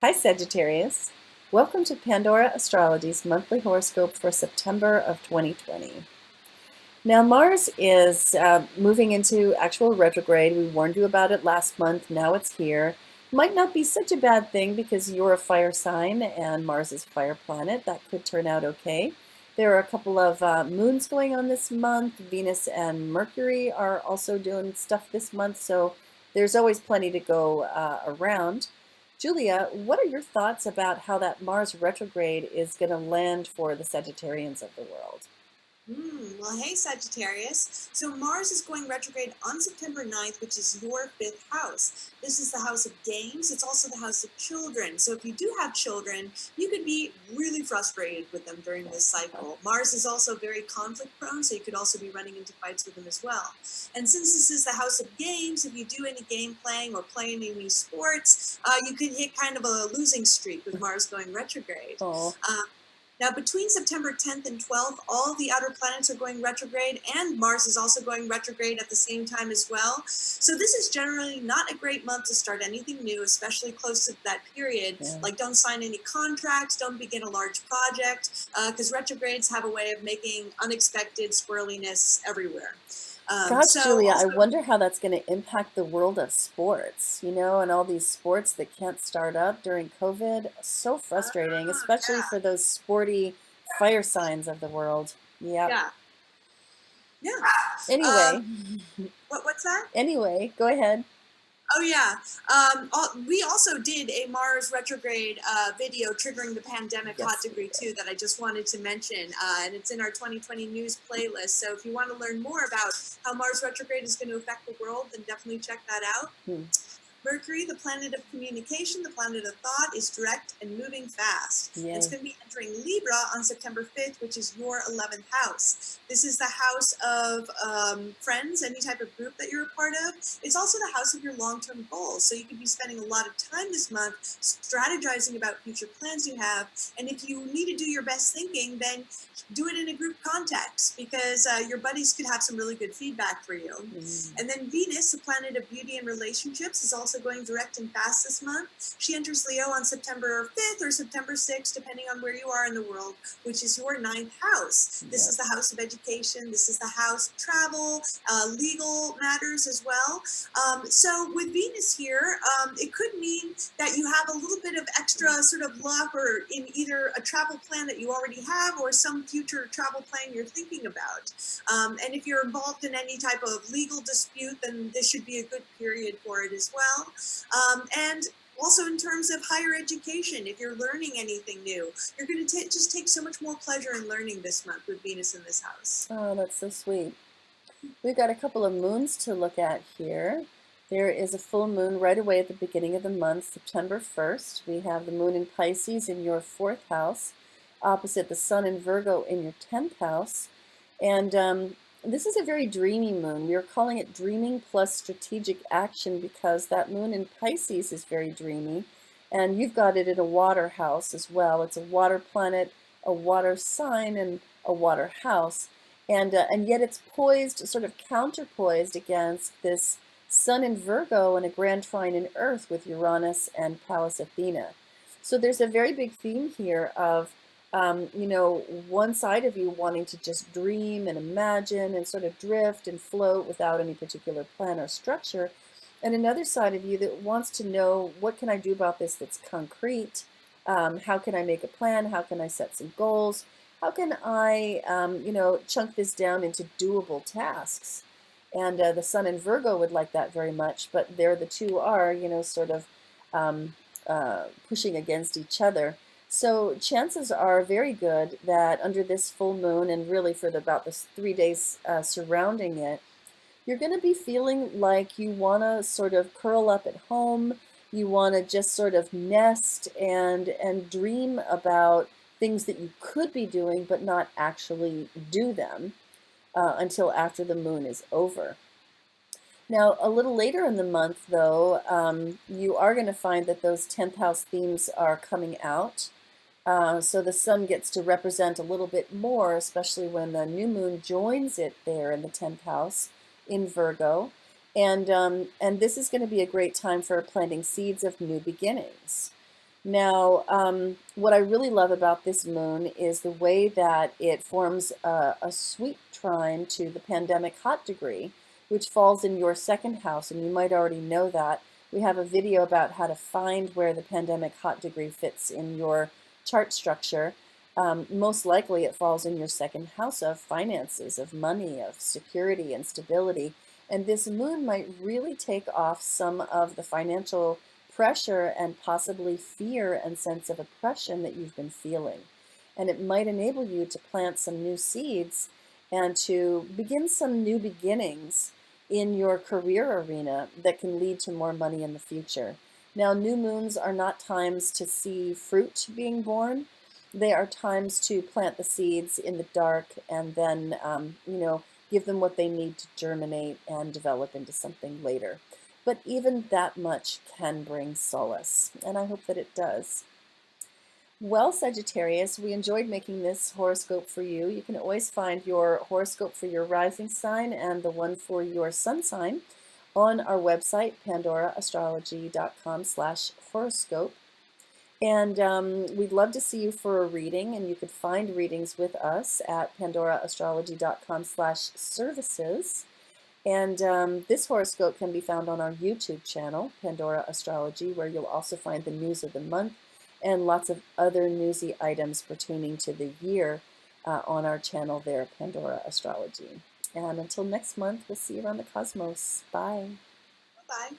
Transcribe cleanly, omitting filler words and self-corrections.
Hi Sagittarius. Welcome to Pandora Astrology's monthly horoscope for September of 2020. Now Mars is moving into actual retrograde. We warned you about it last month. Now it's here. Might not be such a bad thing because you're a fire sign and Mars is a fire planet. That could turn out okay. There are a couple of moons going on this month. Venus and Mercury are also doing stuff this month, so there's always plenty to go around. Julia, what are your thoughts about how that Mars retrograde is going to land for the Sagittarians of the world? Well, hey, Sagittarius. So Mars is going retrograde on September 9th, which is your fifth house. This is the house of games. It's also the house of children. So if you do have children, you could be really frustrated with them during this cycle. Mars is also very conflict prone, so you could also be running into fights with them as well. And since this is the house of games, if you do any game playing or playing any sports, you could hit kind of a losing streak with Mars going retrograde. Oh, Uh, Now, between September 10th and 12th, all the outer planets are going retrograde, and Mars is also going retrograde at the same time as well. So this is generally not a great month to start anything new, especially close to that period. yeah. Like, don't sign any contracts, don't begin a large project, because retrogrades have a way of making unexpected squirreliness everywhere. Gosh, So Julia, I also, wonder how that's going to impact the world of sports, and all these sports that can't start up during COVID. So frustrating, especially yeah, for those sporty fire signs of the world. Yep. yeah, yeah. Anyway, What's that? anyway, go ahead. Oh yeah. We also did a Mars retrograde video triggering the pandemic hot Yes, we degree did. too that I just wanted to mention, and it's in our 2020 news playlist. So if you want to learn more about how Mars retrograde is going to affect the world, then definitely check that out. Hmm. Mercury, the planet of communication, the planet of thought, is direct and moving fast. It's Yay. going to be entering Libra on September 5th, which is your 11th house. This is the house of friends, any type of group that you're a part of. It's also the house of your long term goals. So you could be spending a lot of time this month strategizing about future plans you have. And if you need to do your best thinking, then do it in a group context because your buddies could have some really good feedback for you. Mm. And then Venus, the planet of beauty and relationships, is also going direct and fast this month. She enters Leo on September 5th or September 6th, depending on where you are in the world, which is your ninth house. This Yep. is the house of education. This is the house of travel, legal matters as well. So with Venus here, it could mean that you have a little bit of extra sort of luck or in either a travel plan that you already have or some future travel plan you're thinking about. And if you're involved in any type of legal dispute, then this should be a good period for it as well. And also in terms of higher education, if you're learning anything new, you're going to just take so much more pleasure in learning this month with Venus in this house. Oh, that's so sweet. We've got a couple of moons to look at here. There is a full moon right away at the beginning of the month, September 1st. We have the moon in Pisces in your fourth house, opposite the sun in Virgo in your 10th house. And this is a very dreamy moon. We are calling it dreaming plus strategic action because that moon in Pisces is very dreamy. And you've got it in a water house as well. It's a water planet, a water sign, and a water house. And yet it's poised, sort of counterpoised against this Sun in Virgo and a grand trine in Earth with Uranus and Pallas Athena. So there's a very big theme here of, one side of you wanting to just dream and imagine and sort of drift and float without any particular plan or structure, and another side of you that wants to know, what can I do about this that's concrete? How can I make a plan? How can I set some goals? How can I, chunk this down into doable tasks? And the Sun in Virgo would like that very much, but there the two are, sort of um, pushing against each other. So chances are very good that under this full moon, and really for about the 3 days surrounding it, you're going to be feeling like you want to sort of curl up at home. You want to just sort of nest and dream about things that you could be doing, but not actually do them until after the moon is over. Now, a little later in the month, though, you are going to find that those 10th house themes are coming out. So the sun gets to represent a little bit more, especially when the new moon joins it there in the 10th house in Virgo. And this is going to be a great time for planting seeds of new beginnings. Now, what I really love about this moon is the way that it forms a sweet trine to the pandemic hot degree, which falls in your second house, and you might already know that. We have a video about how to find where the pandemic hot degree fits in your chart structure. Most likely it falls in your second house of finances, of money, of security and stability. And this moon might really take off some of the financial pressure and possibly fear and sense of oppression that you've been feeling. And it might enable you to plant some new seeds and to begin some new beginnings in your career arena that can lead to more money in the future. Now, new moons are not times to see fruit being born. They are times to plant the seeds in the dark and then, give them what they need to germinate and develop into something later. But even that much can bring solace, and I hope that it does. Well, Sagittarius, we enjoyed making this horoscope for you. You can always find your horoscope for your rising sign and the one for your sun sign on our website, pandoraastrology.com/horoscope. And we'd love to see you for a reading, and you could find readings with us at pandoraastrology.com/services. And this horoscope can be found on our YouTube channel, Pandora Astrology, where you'll also find the news of the month and lots of other newsy items pertaining to the year on our channel there, Pandora Astrology. And until next month, we'll see you around the cosmos. Bye. Bye-bye.